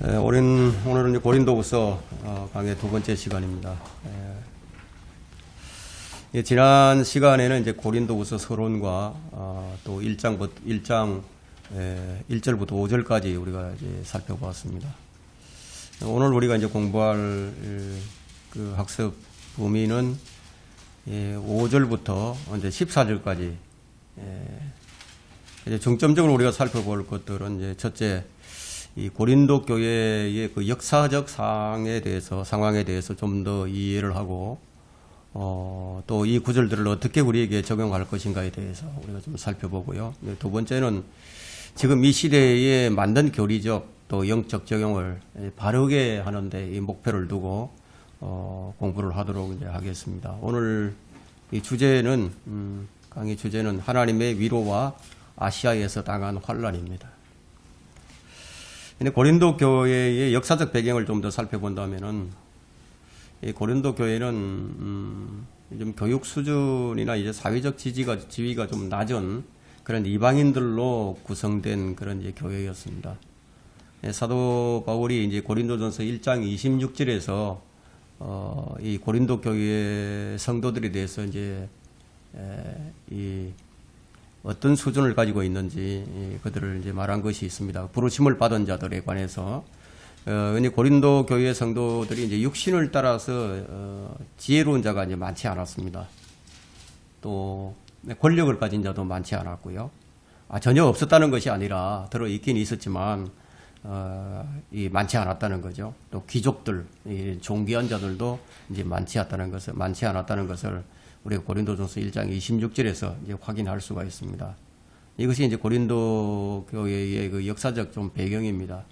오늘은 이제 고린도후서 강의 두 번째 시간입니다. 지난 시간에는 이제 고린도후서 서론과 또 1장 1절부터 5절까지 우리가 이제 살펴보았습니다. 오늘 우리가 이제 공부할 그 학습 범위는 5절부터 이제 14절까지 이제 중점적으로 우리가 살펴볼 것들은 이제 첫째, 이 고린도 교회의 그 역사적 상황에 대해서 좀 더 이해를 하고, 또 이 구절들을 어떻게 우리에게 적용할 것인가에 대해서 우리가 좀 살펴보고요. 두 번째는 지금 이 시대에 만든 교리적 또 영적 적용을 바르게 하는데 이 목표를 두고, 공부를 하도록 이제 하겠습니다. 오늘 이 주제는, 강의 주제는 하나님의 위로와 아시아에서 당한 환란입니다. 고린도 교회의 역사적 배경을 좀 더 살펴본다면은, 이 고린도 교회는 좀 교육 수준이나 이제 사회적 지위가 좀 낮은 그런 이방인들로 구성된 그런 이제 교회였습니다. 사도 바울이 이제 고린도전서 1장 26절에서 이 고린도 교회 성도들에 대해서 이제 이 어떤 수준을 가지고 있는지 그들을 이제 말한 것이 있습니다. 부르심을 받은 자들에 관해서 고린도 교회 성도들이 이제 육신을 따라서 지혜로운 자가 이제 많지 않았습니다. 또 권력을 가진 자도 많지 않았고요. 전혀 없었다는 것이 아니라 들어 있긴 있었지만 많지 않았다는 거죠. 또 귀족들, 존귀한 자들도 이제 많지 않았다는 것을 우리가 고린도전서 1장 26절에서 이제 확인할 수가 있습니다. 이것이 이제 고린도 교회의 그 역사적 좀 배경입니다.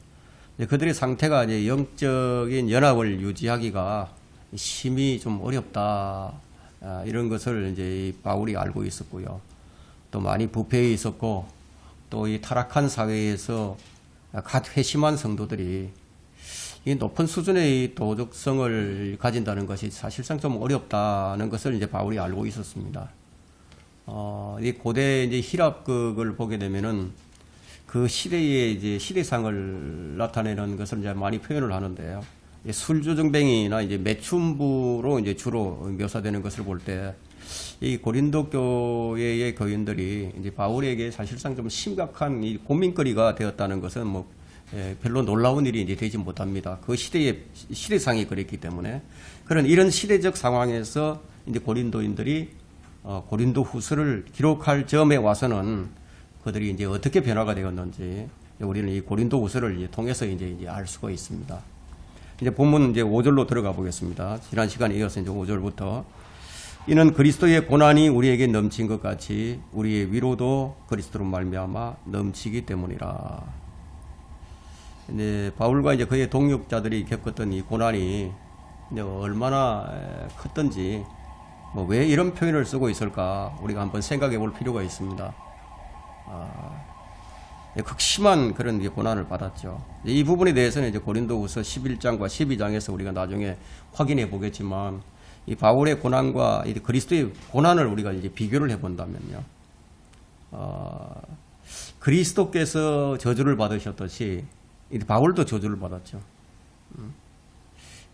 그들의 상태가 이제 영적인 연합을 유지하기가 심히 좀 어렵다, 이런 것을 이제 바울이 알고 있었고요. 또 많이 부패해 있었고, 또 이 타락한 사회에서 갓 회심한 성도들이 이 높은 수준의 도덕성을 가진다는 것이 사실상 좀 어렵다는 것을 이제 바울이 알고 있었습니다. 이 고대 이제 히랍극을 보게 되면은 그 시대의 이제 시대상을 나타내는 것을 이제 많이 표현을 하는데요. 술주정뱅이나 이제 매춘부로 이제 주로 묘사되는 것을 볼 때 이 고린도 교회의 교인들이 이제 바울에게 사실상 좀 심각한 이 고민거리가 되었다는 것은 별로 놀라운 일이 이제 되지 못합니다. 그 시대상이 그랬기 때문에. 이런 시대적 상황에서 이제 고린도인들이 고린도 후서를 기록할 점에 와서는 그들이 이제 어떻게 변화가 되었는지 우리는 이 고린도 후서를 통해서 이제 알 수가 있습니다. 이제 본문 이제 5절로 들어가 보겠습니다. 지난 시간에 이어서 이제 5절부터, 이는 그리스도의 고난이 우리에게 넘친 것 같이 우리의 위로도 그리스도로 말미암아 넘치기 때문이라. 이제 바울과 이제 그의 동역자들이 겪었던 이 고난이 이제 얼마나 컸던지, 왜 이런 표현을 쓰고 있을까 우리가 한번 생각해 볼 필요가 있습니다. 극심한 그런 이제 고난을 받았죠. 이 부분에 대해서는 이제 고린도후서 11장과 12장에서 우리가 나중에 확인해 보겠지만, 이 바울의 고난과 이 그리스도의 고난을 우리가 이제 비교를 해 본다면요, 그리스도께서 저주를 받으셨듯이 바울도 저주를 받았죠.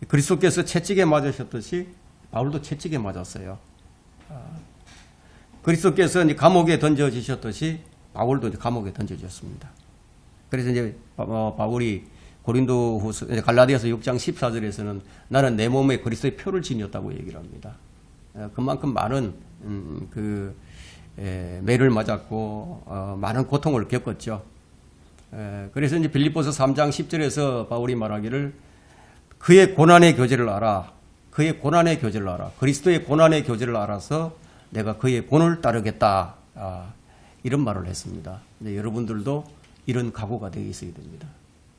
그리스도께서 채찍에 맞으셨듯이 바울도 채찍에 맞았어요. 그리스도께서 이제 감옥에 던져지셨듯이 바울도 이제 감옥에 던져졌습니다. 그래서 이제 바울이 고린도후서 갈라디아서 6장 14절에서는 나는 내 몸에 그리스도의 표를 지녔다고 얘기를 합니다. 그만큼 많은 매를 맞았고 많은 고통을 겪었죠. 그래서 이제 빌립보서 3장 10절에서 바울이 말하기를 그의 고난의 교제를 알아. 그의 고난의 교제를 알아. 그리스도의 고난의 교제를 알아서 내가 그의 본을 따르겠다. 이런 말을 했습니다. 여러분들도 이런 각오가 되어 있어야 됩니다.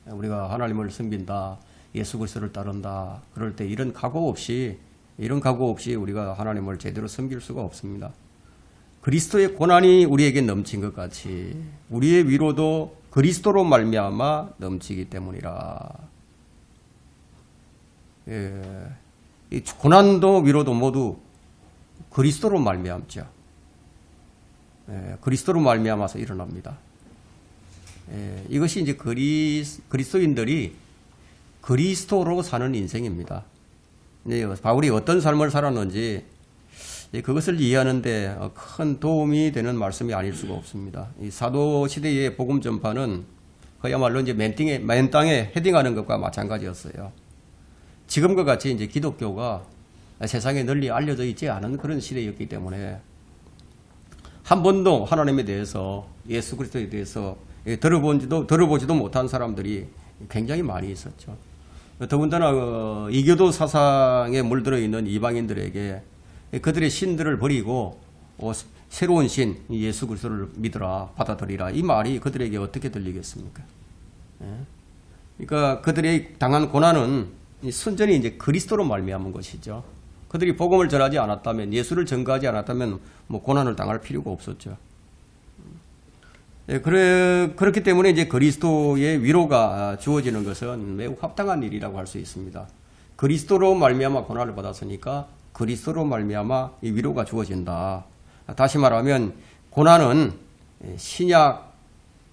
우리가 하나님을 섬긴다, 예수 그리스도를 따른다, 그럴 때 이런 각오 없이 우리가 하나님을 제대로 섬길 수가 없습니다. 그리스도의 고난이 우리에게 넘친 것 같이 우리의 위로도 그리스도로 말미암아 넘치기 때문이라. 이 고난도 위로도 모두 그리스도로 말미암죠. 그리스도로 말미암아서 일어납니다. 이것이 이제 그리스도인들이 그리스도로 사는 인생입니다. 바울이 어떤 삶을 살았는지 그것을 이해하는데 큰 도움이 되는 말씀이 아닐 수가 없습니다. 이 사도 시대의 복음 전파는 그야말로 이제 맨 땅에 헤딩하는 것과 마찬가지였어요. 지금과 같이 이제 기독교가 세상에 널리 알려져 있지 않은 그런 시대였기 때문에 한 번도 하나님에 대해서, 예수 그리스도에 대해서 들어보지도 못한 사람들이 굉장히 많이 있었죠. 더군다나 이교도 사상에 물들어 있는 이방인들에게 그들의 신들을 버리고 새로운 신 예수 그리스도를 믿으라, 받아들이라, 이 말이 그들에게 어떻게 들리겠습니까? 그러니까 그들의 당한 고난은 순전히 이제 그리스도로 말미암은 것이죠. 그들이 복음을 전하지 않았다면, 예수를 전가하지 않았다면 뭐 고난을 당할 필요가 없었죠. 그렇기 때문에 이제 그리스도의 위로가 주어지는 것은 매우 합당한 일이라고 할 수 있습니다. 그리스도로 말미암아 고난을 받았으니까 그리스도로 말미암아 이 위로가 주어진다. 다시 말하면 고난은 신약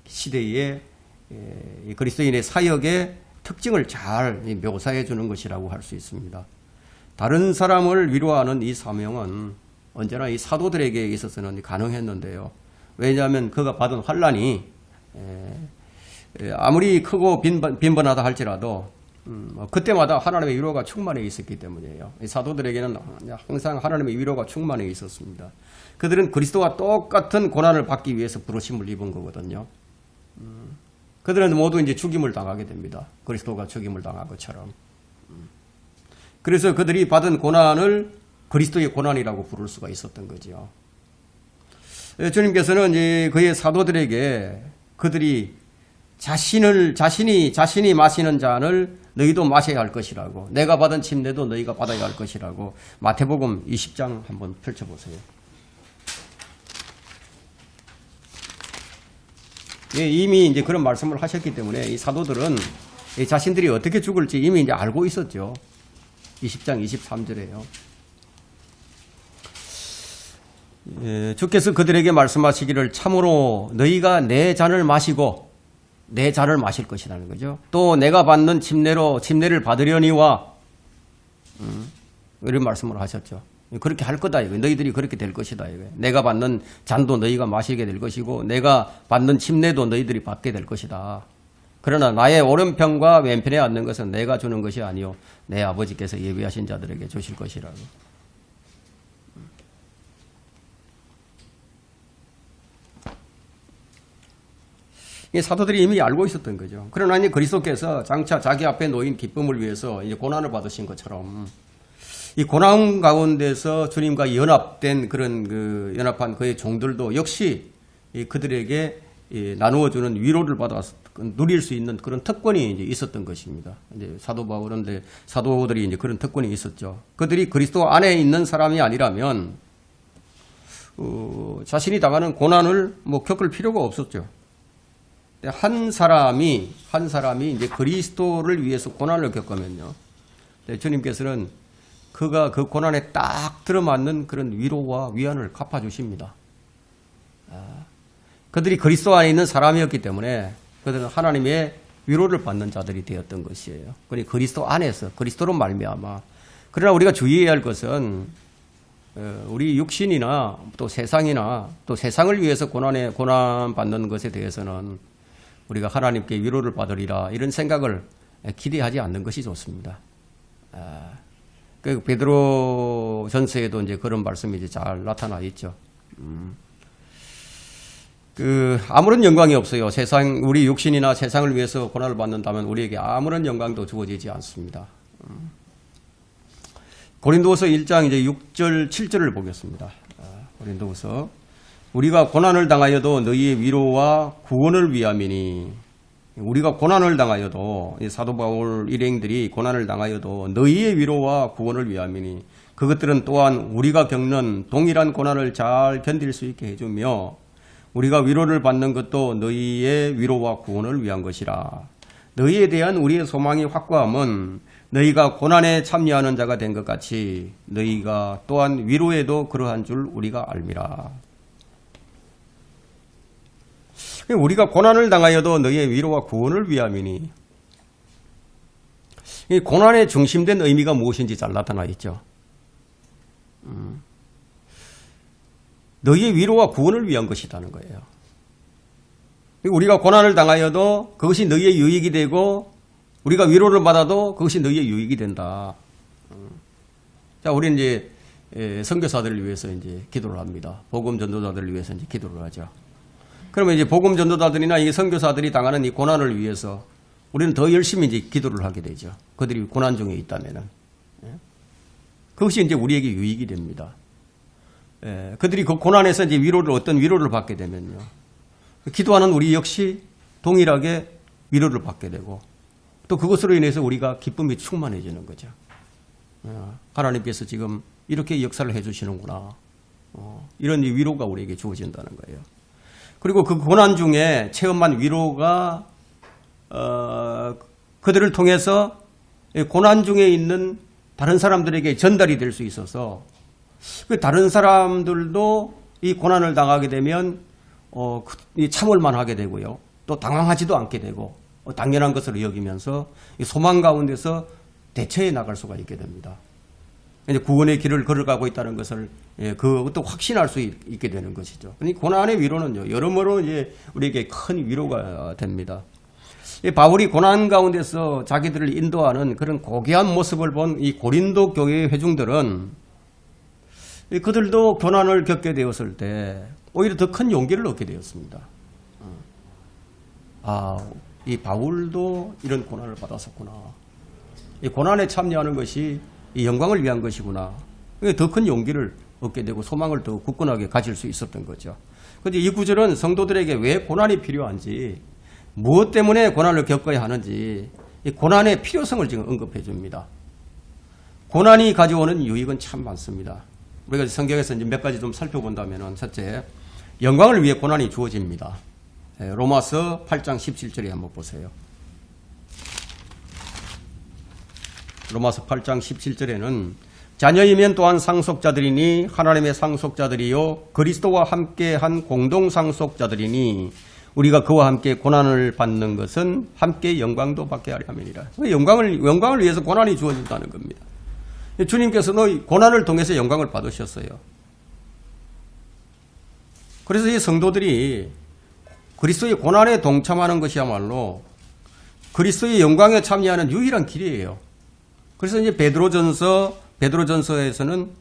시대의 그리스도인의 사역의 특징을 잘 묘사해 주는 것이라고 할 수 있습니다. 다른 사람을 위로하는 이 사명은 언제나 이 사도들에게 있어서는 가능했는데요. 왜냐하면 그가 받은 환난이 아무리 크고 빈번하다 할지라도 그때마다 하나님의 위로가 충만해 있었기 때문이에요. 사도들에게는 항상 하나님의 위로가 충만해 있었습니다. 그들은 그리스도와 똑같은 고난을 받기 위해서 부르심을 입은 거거든요. 그들은 모두 이제 죽임을 당하게 됩니다. 그리스도가 죽임을 당한 것처럼. 그래서 그들이 받은 고난을 그리스도의 고난이라고 부를 수가 있었던 거죠. 주님께서는 이제 그의 사도들에게 그들이 자신이 마시는 잔을 너희도 마셔야 할 것이라고, 내가 받은 침례도 너희가 받아야 할 것이라고 마태복음 20장 한번 펼쳐보세요. 이미 이제 그런 말씀을 하셨기 때문에 이 사도들은 자신들이 어떻게 죽을지 이미 이제 알고 있었죠. 20장 23절에요. 주께서 그들에게 말씀하시기를 참으로 너희가 내 잔을 마시고 내 잔을 마실 것이라는 거죠. 또 내가 받는 침례를 받으려니와 이런 말씀을 하셨죠. 그렇게 할 거다 이거. 너희들이 그렇게 될 것이다 이거. 내가 받는 잔도 너희가 마시게 될 것이고 내가 받는 침례도 너희들이 받게 될 것이다. 그러나 나의 오른편과 왼편에 앉는 것은 내가 주는 것이 아니요 내 아버지께서 예비하신 자들에게 주실 것이라고. 사도들이 이미 알고 있었던 거죠. 그러나 이제 그리스도께서 장차 자기 앞에 놓인 기쁨을 위해서 이제 고난을 받으신 것처럼 이 고난 가운데서 주님과 연합된 그런 연합한 그의 종들도 역시 그들에게 나누어주는 위로를 받아서 누릴 수 있는 그런 특권이 이제 있었던 것입니다. 이제 사도 바울은 사도들이 이제 그런 특권이 있었죠. 그들이 그리스도 안에 있는 사람이 아니라면 자신이 당하는 고난을 겪을 필요가 없었죠. 한 사람이 이제 그리스도를 위해서 고난을 겪으면요. 주님께서는 그가 그 고난에 딱 들어맞는 그런 위로와 위안을 갚아주십니다. 그들이 그리스도 안에 있는 사람이었기 때문에 그들은 하나님의 위로를 받는 자들이 되었던 것이에요. 그러니 그리스도 안에서 그리스도로 말미암아. 그러나 우리가 주의해야 할 것은 우리 육신이나 또 세상이나 또 세상을 위해서 고난 받는 것에 대해서는 우리가 하나님께 위로를 받으리라 이런 생각을 기대하지 않는 것이 좋습니다. 그 베드로 전서에도 이제 그런 말씀이 이제 잘 나타나 있죠. 아무런 영광이 없어요. 우리 육신이나 세상을 위해서 고난을 받는다면 우리에게 아무런 영광도 주어지지 않습니다. 고린도후서 1장 이제 6절, 7절을 보겠습니다. 고린도후서 우리가 고난을 당하여도 너희의 위로와 구원을 위함이니 우리가 고난을 당하여도 사도 바울 일행들이 고난을 당하여도 너희의 위로와 구원을 위함이니 그것들은 또한 우리가 겪는 동일한 고난을 잘 견딜 수 있게 해주며 우리가 위로를 받는 것도 너희의 위로와 구원을 위한 것이라. 너희에 대한 우리의 소망이 확고함은 너희가 고난에 참여하는 자가 된 것 같이 너희가 또한 위로에도 그러한 줄 우리가 알미라. 우리가 고난을 당하여도 너희의 위로와 구원을 위함이니 이 고난의 중심된 의미가 무엇인지 잘 나타나 있죠. 너희의 위로와 구원을 위한 것이라는 거예요. 우리가 고난을 당하여도 그것이 너희의 유익이 되고 우리가 위로를 받아도 그것이 너희의 유익이 된다. 자, 우리는 이제 선교사들을 위해서 이제 기도를 합니다. 복음 전도자들을 위해서 이제 기도를 하죠. 그러면 이제 복음 전도자들이나 이 선교사들이 당하는 이 고난을 위해서 우리는 더 열심히 이제 기도를 하게 되죠. 그들이 고난 중에 있다면은. 그것이 이제 우리에게 유익이 됩니다. 그들이 그 고난에서 이제 어떤 위로를 받게 되면요. 기도하는 우리 역시 동일하게 위로를 받게 되고 또 그것으로 인해서 우리가 기쁨이 충만해지는 거죠. 하나님께서 지금 이렇게 역사를 해주시는구나. 이런 위로가 우리에게 주어진다는 거예요. 그리고 그 고난 중에 체험한 위로가 그들을 통해서 고난 중에 있는 다른 사람들에게 전달이 될 수 있어서 그 다른 사람들도 이 고난을 당하게 되면 참을만 하게 되고요. 또 당황하지도 않게 되고 당연한 것으로 여기면서 소망 가운데서 대처해 나갈 수가 있게 됩니다. 이제 구원의 길을 걸어가고 있다는 것을 그것도 확신할 수 있게 되는 것이죠. 고난의 위로는요, 여러모로 이제 우리에게 큰 위로가 됩니다. 바울이 고난 가운데서 자기들을 인도하는 그런 고귀한 모습을 본 이 고린도 교회의 회중들은 그들도 고난을 겪게 되었을 때 오히려 더 큰 용기를 얻게 되었습니다. 이 바울도 이런 고난을 받았었구나. 이 고난에 참여하는 것이 이 영광을 위한 것이구나. 더 큰 용기를 얻게 되고 소망을 더 굳건하게 가질 수 있었던 거죠. 그런데 이 구절은 성도들에게 왜 고난이 필요한지, 무엇 때문에 고난을 겪어야 하는지 이 고난의 필요성을 지금 언급해 줍니다. 고난이 가져오는 유익은 참 많습니다. 우리가 성경에서 이제 몇 가지 좀 살펴본다면, 첫째, 영광을 위해 고난이 주어집니다. 로마서 8장 17절에 한번 보세요. 로마서 8장 17절에는 자녀이면 또한 상속자들이니 하나님의 상속자들이요 그리스도와 함께한 공동 상속자들이니 우리가 그와 함께 고난을 받는 것은 함께 영광도 받게 하려 함이니라. 영광을 위해서 고난이 주어진다는 겁니다. 주님께서는 고난을 통해서 영광을 받으셨어요. 그래서 이 성도들이 그리스도의 고난에 동참하는 것이야말로 그리스도의 영광에 참여하는 유일한 길이에요. 그래서 이제 베드로전서에서는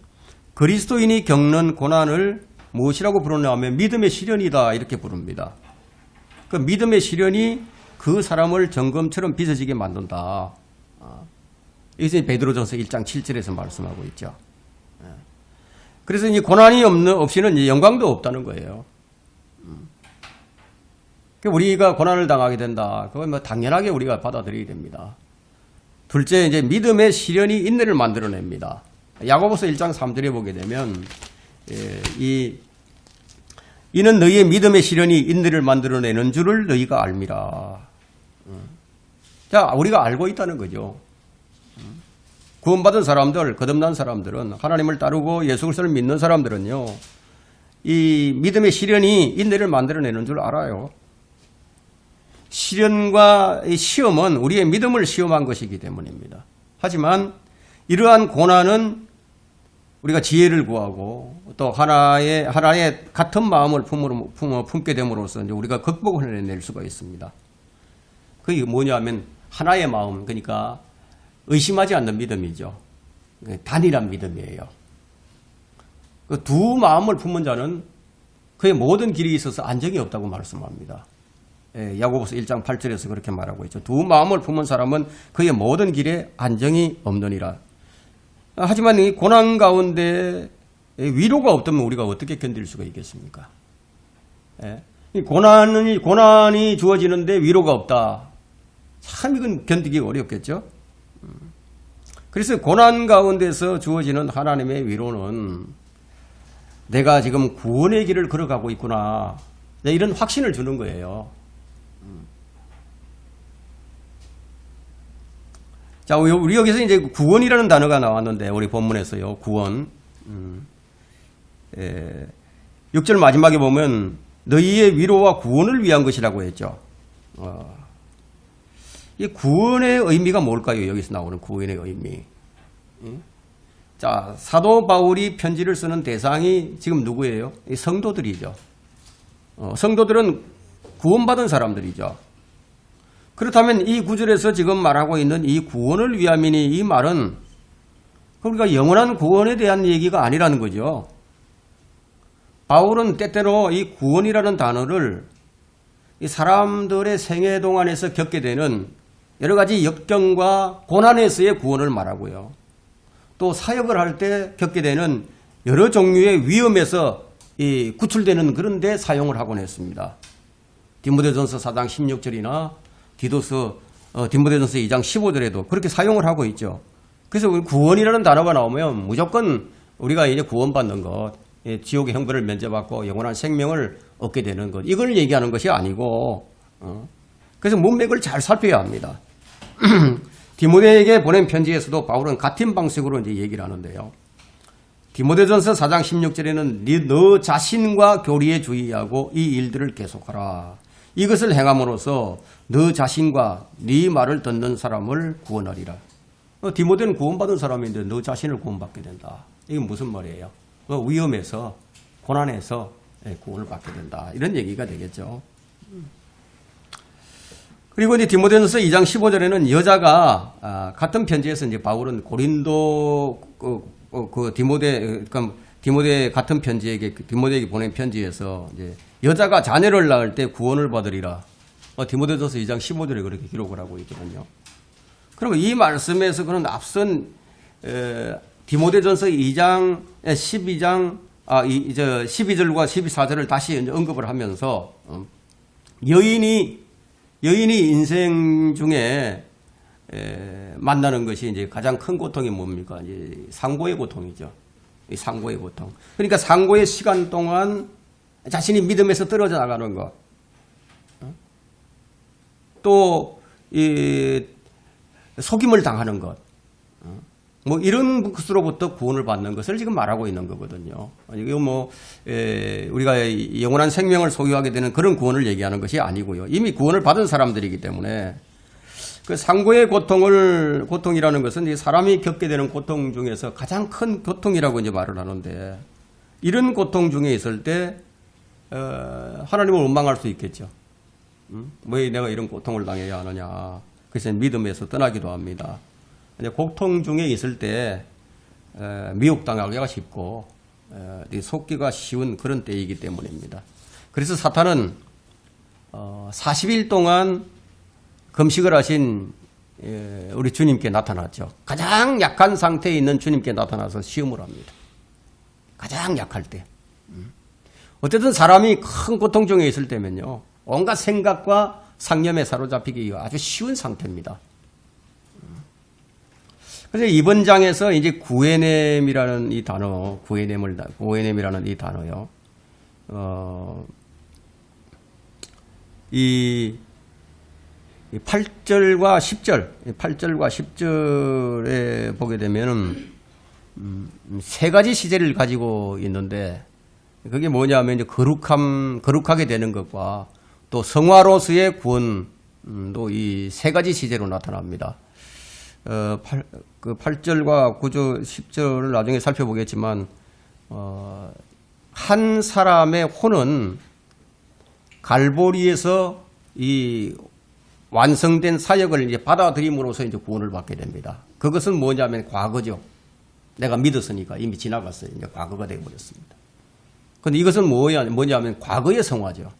그리스도인이 겪는 고난을 무엇이라고 부르냐면 믿음의 시련이다 이렇게 부릅니다. 그 믿음의 시련이 그 사람을 정금처럼 빚어지게 만든다. 이것이 베드로전서 1장 7절에서 말씀하고 있죠. 그래서 이 고난이 없이는 영광도 없다는 거예요. 우리가 고난을 당하게 된다. 그건 뭐 당연하게 우리가 받아들여야 됩니다. 둘째, 이제 믿음의 시련이 인내를 만들어냅니다. 야고보서 1장 3절에 보게 되면 이는 너희의 믿음의 시련이 인내를 만들어내는 줄을 너희가 알미라. 자, 우리가 알고 있다는 거죠. 구원받은 사람들, 거듭난 사람들은, 하나님을 따르고 예수 그리스도를 믿는 사람들은요, 이 믿음의 시련이 인내를 만들어내는 줄 알아요. 시련과 시험은 우리의 믿음을 시험한 것이기 때문입니다. 하지만 이러한 고난은 우리가 지혜를 구하고 또 하나의 같은 마음을 품게 됨으로써 이제 우리가 극복을 해낼 수가 있습니다. 그게 뭐냐면 하나의 마음, 그러니까 의심하지 않는 믿음이죠. 단일한 믿음이에요. 그 두 마음을 품은 자는 그의 모든 길이 있어서 안정이 없다고 말씀합니다. 야고보서 1장 8절에서 그렇게 말하고 있죠. 두 마음을 품은 사람은 그의 모든 길에 안정이 없느니라. 하지만 이 고난 가운데 위로가 없다면 우리가 어떻게 견딜 수가 있겠습니까? 이 고난이 주어지는데 위로가 없다. 참 이건 견디기 어렵겠죠? 그래서 고난 가운데서 주어지는 하나님의 위로는 내가 지금 구원의 길을 걸어가고 있구나. 이런 확신을 주는 거예요. 자, 우리 여기서 이제 구원이라는 단어가 나왔는데, 우리 본문에서요, 구원. 6절 마지막에 보면, 너희의 위로와 구원을 위한 것이라고 했죠. 이 구원의 의미가 뭘까요? 여기서 나오는 구원의 의미. 자, 사도 바울이 편지를 쓰는 대상이 지금 누구예요? 이 성도들이죠. 성도들은 구원받은 사람들이죠. 그렇다면 이 구절에서 지금 말하고 있는 이 구원을 위함이니 이 말은 우리가 영원한 구원에 대한 얘기가 아니라는 거죠. 바울은 때때로 이 구원이라는 단어를 이 사람들의 생애 동안에서 겪게 되는 여러 가지 역경과 고난에서의 구원을 말하고요. 또 사역을 할 때 겪게 되는 여러 종류의 위험에서 이 구출되는 그런 데 사용을 하곤 했습니다. 디모데전서 4장 16절이나 디모데전서 2장 15절에도 그렇게 사용을 하고 있죠. 그래서 구원이라는 단어가 나오면 무조건 우리가 이제 구원받는 것, 지옥의 형벌을 면제받고 영원한 생명을 얻게 되는 것, 이걸 얘기하는 것이 아니고, 그래서 문맥을 잘 살펴야 합니다. 디모데에게 보낸 편지에서도 바울은 같은 방식으로 이제 얘기를 하는데요. 디모데전서 4장 16절에는 너 자신과 교리에 주의하고 이 일들을 계속하라. 이것을 행함으로써 너 자신과 네 말을 듣는 사람을 구원하리라. 디모데는 구원받은 사람인데 너 자신을 구원받게 된다. 이게 무슨 말이에요? 위험에서, 고난에서 구원을 받게 된다. 이런 얘기가 되겠죠. 그리고 이제 디모데전서 2장 15절에는 여자가 같은 편지에서 이제 바울은 고린도 디모데 같은 편지에게 디모데에게 보낸 편지에서 이제 여자가 자녀를 낳을 때 구원을 받으리라. 디모데전서 2장 15절에 그렇게 기록을 하고 있거든요. 그러면 이 말씀에서 그런 앞선 디모데전서 2장 12절과 12절을 다시 언급을 하면서 여인이 인생 중에 만나는 것이 이제 가장 큰 고통이 뭡니까? 이제 상고의 고통이죠. 이 상고의 고통. 그러니까 상고의 시간 동안 자신이 믿음에서 떨어져 나가는 것. 또 이 속임을 당하는 것. 뭐 이런 것으로부터 구원을 받는 것을 지금 말하고 있는 거거든요. 이거 우리가 영원한 생명을 소유하게 되는 그런 구원을 얘기하는 것이 아니고요. 이미 구원을 받은 사람들이기 때문에 그 상고의 고통이라는 것은 사람이 겪게 되는 고통 중에서 가장 큰 고통이라고 이제 말을 하는데 이런 고통 중에 있을 때 하나님을 원망할 수 있겠죠. 왜 내가 이런 고통을 당해야 하느냐. 그래서 믿음에서 떠나기도 합니다. 고통 중에 있을 때 미혹당하기가 쉽고 속기가 쉬운 그런 때이기 때문입니다. 그래서 사탄은 40일 동안 금식을 하신 우리 주님께 나타났죠. 가장 약한 상태에 있는 주님께 나타나서 시험을 합니다. 가장 약할 때. 어쨌든 사람이 큰 고통 중에 있을 때면요. 온갖 생각과 상념에 사로잡히기 아주 쉬운 상태입니다. 그래서 이번 장에서 이제 구에넴이라는 이 단어, 구에넴이라는 이 단어요. 이 8절과 10절에 보게 되면은 세 가지 시제를 가지고 있는데 그게 뭐냐면 이제 거룩하게 되는 것과 또 성화로서의 구원도 이 세 가지 시제로 나타납니다. 8절과 9절, 10절을 나중에 살펴보겠지만, 한 사람의 혼은 갈보리에서 이 완성된 사역을 이제 받아들임으로써 이제 구원을 받게 됩니다. 그것은 뭐냐면 과거죠. 내가 믿었으니까 이미 지나갔어요. 이제 과거가 되어버렸습니다. 근데 이것은 뭐냐면 과거의 성화죠.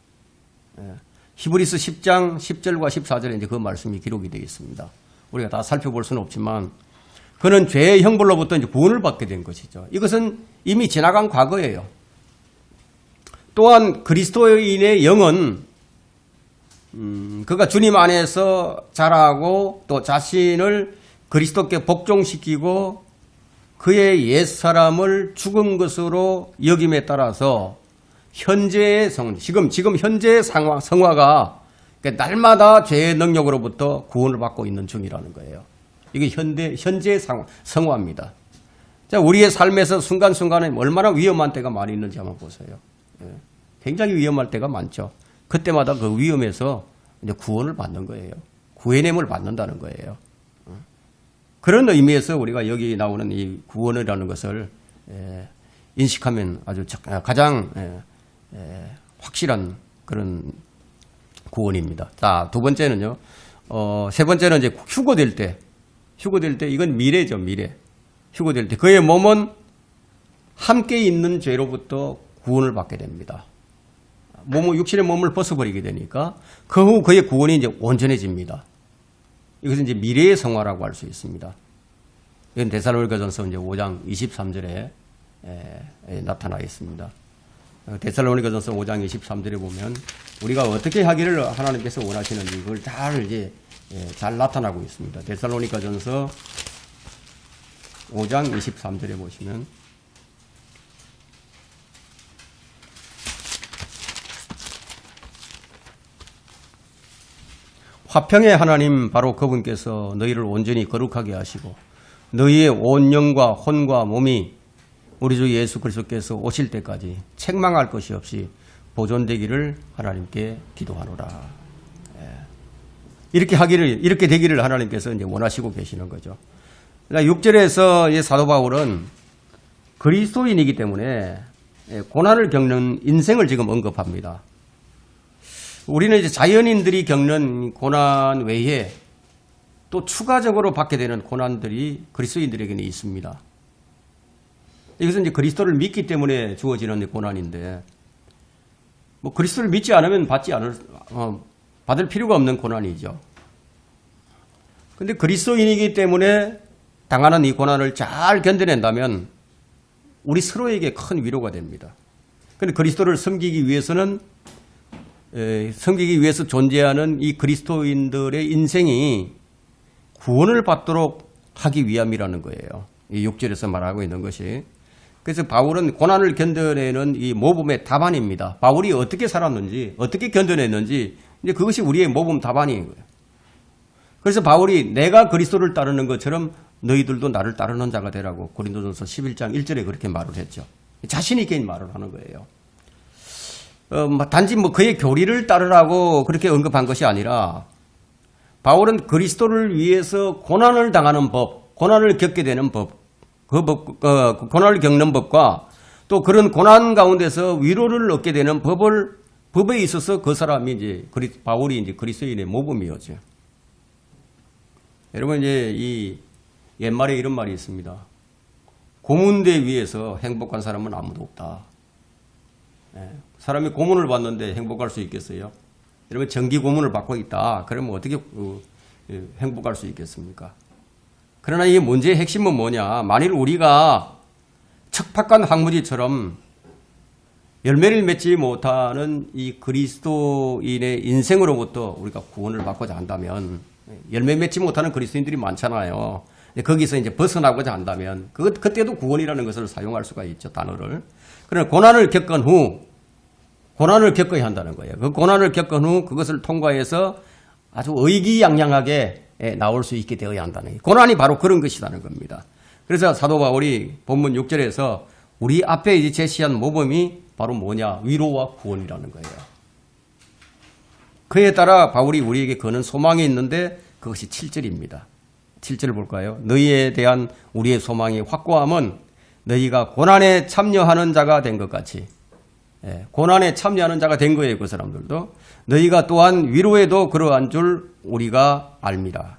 히브리서 10장 10절과 14절에 이제 그 말씀이 기록이 되어 있습니다. 우리가 다 살펴볼 수는 없지만 그는 죄의 형벌로부터 이제 구원을 받게 된 것이죠. 이것은 이미 지나간 과거예요. 또한 그리스도인의 영은 그가 주님 안에서 자라고 또 자신을 그리스도께 복종시키고 그의 옛사람을 죽은 것으로 여김에 따라서 현재의 지금 현재의 성화가 날마다 죄의 능력으로부터 구원을 받고 있는 중이라는 거예요. 이게 현재의 성화입니다. 자, 우리의 삶에서 순간순간에 얼마나 위험한 때가 많이 있는지 한번 보세요. 굉장히 위험할 때가 많죠. 그때마다 그 위험에서 이제 구원을 받는 거예요. 구원임을 받는다는 거예요. 그런 의미에서 우리가 여기 나오는 이 구원이라는 것을 인식하면 아주 가장 확실한 그런 구원입니다. 자, 두 번째는요. 세 번째는 이제 휴거될 때 이건 미래죠, 미래. 휴거될 때 그의 몸은 함께 있는 죄로부터 구원을 받게 됩니다. 육신의 몸을 벗어버리게 되니까 그 후 그의 구원이 이제 온전해집니다. 이것은 이제 미래의 성화라고 할 수 있습니다. 이건 데살로니가전서 이제 5장 23절에 나타나 있습니다. 데살로니가전서 5장 23절에 보면 우리가 어떻게 하기를 하나님께서 원하시는지 그걸 잘 나타나고 있습니다. 데살로니가전서 5장 23절에 보시면 화평의 하나님 바로 그분께서 너희를 온전히 거룩하게 하시고 너희의 온 영과 혼과 몸이 우리 주 예수 그리스도께서 오실 때까지 책망할 것이 없이 보존되기를 하나님께 기도하노라. 이렇게 되기를 하나님께서 이제 원하시고 계시는 거죠. 6절에서 사도 바울은 그리스도인이기 때문에 고난을 겪는 인생을 지금 언급합니다. 우리는 이제 자연인들이 겪는 고난 외에 또 추가적으로 받게 되는 고난들이 그리스도인들에게는 있습니다. 이것은 이제 그리스도를 믿기 때문에 주어지는 고난인데, 그리스도를 믿지 않으면 받을 필요가 없는 고난이죠. 근데 그리스도인이기 때문에 당하는 이 고난을 잘 견뎌낸다면 우리 서로에게 큰 위로가 됩니다. 근데 그리스도를 섬기기 위해서 존재하는 이 그리스도인들의 인생이 구원을 받도록 하기 위함이라는 거예요. 이 6절에서 말하고 있는 것이. 그래서 바울은 고난을 견뎌내는 이 모범의 답안입니다. 바울이 어떻게 살았는지, 어떻게 견뎌냈는지, 이제 그것이 우리의 모범 답안인 거예요. 그래서 바울이 내가 그리스도를 따르는 것처럼 너희들도 나를 따르는 자가 되라고 고린도전서 11장 1절에 그렇게 말을 했죠. 자신 있게 말을 하는 거예요. 단지 그의 교리를 따르라고 그렇게 언급한 것이 아니라 바울은 그리스도를 위해서 고난을 당하는 법, 고난을 겪게 되는 법, 고난을 겪는 법과 또 그런 고난 가운데서 위로를 얻게 되는 법에 있어서 그 사람이 바울이 이제 그리스도인의 모범이었죠. 여러분 이제 이 옛말에 이런 말이 있습니다. 고문대 위에서 행복한 사람은 아무도 없다. 사람이 고문을 받는데 행복할 수 있겠어요? 여러분 정기 고문을 받고 있다. 그러면 어떻게 행복할 수 있겠습니까? 그러나 이 문제의 핵심은 뭐냐? 만일 우리가 척박한 황무지처럼 열매를 맺지 못하는 이 그리스도인의 인생으로부터 우리가 구원을 받고자 한다면 열매 맺지 못하는 그리스도인들이 많잖아요. 거기서 이제 벗어나고자 한다면 그때도 구원이라는 것을 사용할 수가 있죠. 단어를. 그러나 고난을 겪은 후 고난을 겪어야 한다는 거예요. 그 고난을 겪은 후 그것을 통과해서 아주 의기양양하게 나올 수 있게 되어야 한다는 거예요. 고난이 바로 그런 것이라는 겁니다. 그래서 사도 바울이 본문 6절에서 우리 앞에 이제 제시한 모범이 바로 뭐냐? 위로와 구원이라는 거예요. 그에 따라 바울이 우리에게 거는 소망이 있는데 그것이 7절입니다. 7절을 볼까요? 너희에 대한 우리의 소망이 확고함은 너희가 고난에 참여하는 자가 된 것 같이 고난에 참여하는 자가 된 거예요. 그 사람들도. 너희가 또한 위로에도 그러한 줄 우리가 압니다.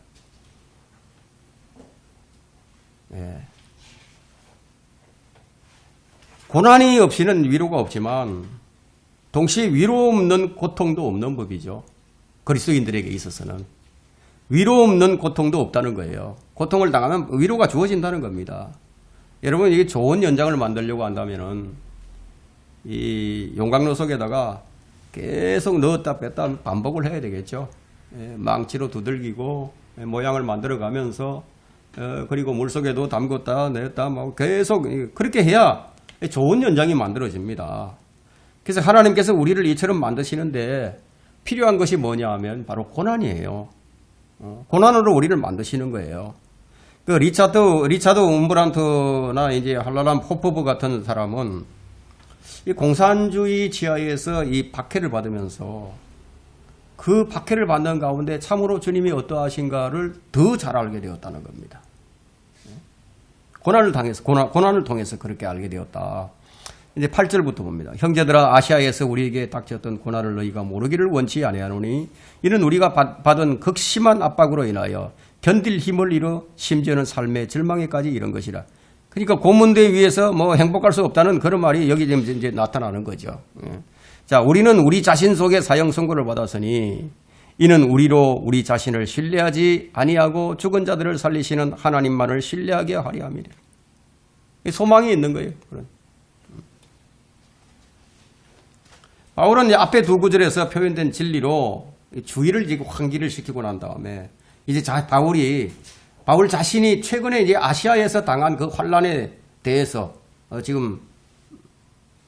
고난이 없이는 위로가 없지만 동시에 위로 없는 고통도 없는 법이죠. 그리스도인들에게 있어서는. 위로 없는 고통도 없다는 거예요. 고통을 당하면 위로가 주어진다는 겁니다. 여러분 이게 좋은 연장을 만들려고 한다면은 이 용광로 속에다가 계속 넣었다 뺐다 반복을 해야 되겠죠. 망치로 두들기고 모양을 만들어 가면서 그리고 물속에도 담궜다 냈다 계속 그렇게 해야 좋은 연장이 만들어집니다. 그래서 하나님께서 우리를 이처럼 만드시는데 필요한 것이 뭐냐 하면 바로 고난이에요. 고난으로 우리를 만드시는 거예요. 그 리차드 움브란트나 이제 할라람 포포브 같은 사람은 이 공산주의 지하에서 이 박해를 받으면서 그 박해를 받는 가운데 참으로 주님이 어떠하신가를 더 잘 알게 되었다는 겁니다. 고난을 통해서 그렇게 알게 되었다. 이제 8절부터 봅니다. 형제들아, 아시아에서 우리에게 닥쳤던 고난을 너희가 모르기를 원치 아니하노니 이는 우리가 받은 극심한 압박으로 인하여 견딜 힘을 잃어 심지어는 삶의 절망에까지 이른 것이라. 그러니까 고문대 위에서 뭐 행복할 수 없다는 그런 말이 여기 이제 나타나는 거죠. 자, 우리는 우리 자신 속에 사형 선고를 받았으니 이는 우리로 우리 자신을 신뢰하지 아니하고 죽은 자들을 살리시는 하나님만을 신뢰하게 하려 함이라. 소망이 있는 거예요. 바울은 앞에 두 구절에서 표현된 진리로 주의를 지금 환기를 시키고 난 다음에 이제 바울 자신이 최근에 이제 아시아에서 당한 그 환란에 대해서 지금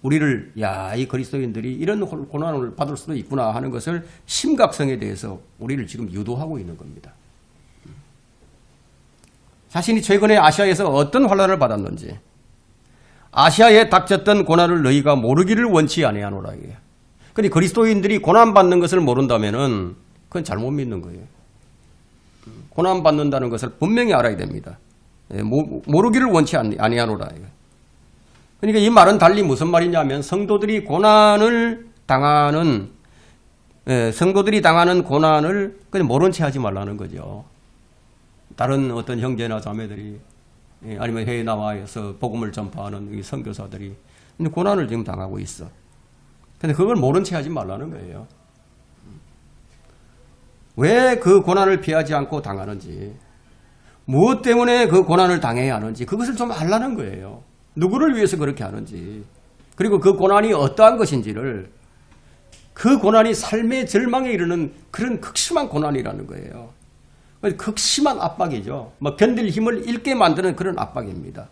우리를 이 그리스도인들이 이런 고난을 받을 수도 있구나 하는 것을 심각성에 대해서 우리를 지금 유도하고 있는 겁니다. 자신이 최근에 아시아에서 어떤 환란을 받았는지, 아시아에 닥쳤던 고난을 너희가 모르기를 원치 아니하노라. 그런데 그리스도인들이 고난받는 것을 모른다면은 그건 잘못 믿는 거예요. 고난받는다는 것을 분명히 알아야 됩니다. 모르기를 원치 아니하노라. 그러니까 이 말은 달리 무슨 말이냐면 성도들이 당하는 고난을 그냥 모른 채 하지 말라는 거죠. 다른 어떤 형제나 자매들이 아니면 해외 나와서 복음을 전파하는 이 선교사들이 고난을 지금 당하고 있어. 근데 그걸 모른 채 하지 말라는 거예요. 왜 그 고난을 피하지 않고 당하는지, 무엇 때문에 그 고난을 당해야 하는지 그것을 좀 알라는 거예요. 누구를 위해서 그렇게 하는지, 그리고 그 고난이 어떠한 것인지를, 그 고난이 삶의 절망에 이르는 그런 극심한 고난이라는 거예요. 극심한 압박이죠. 견딜 힘을 잃게 만드는 그런 압박입니다.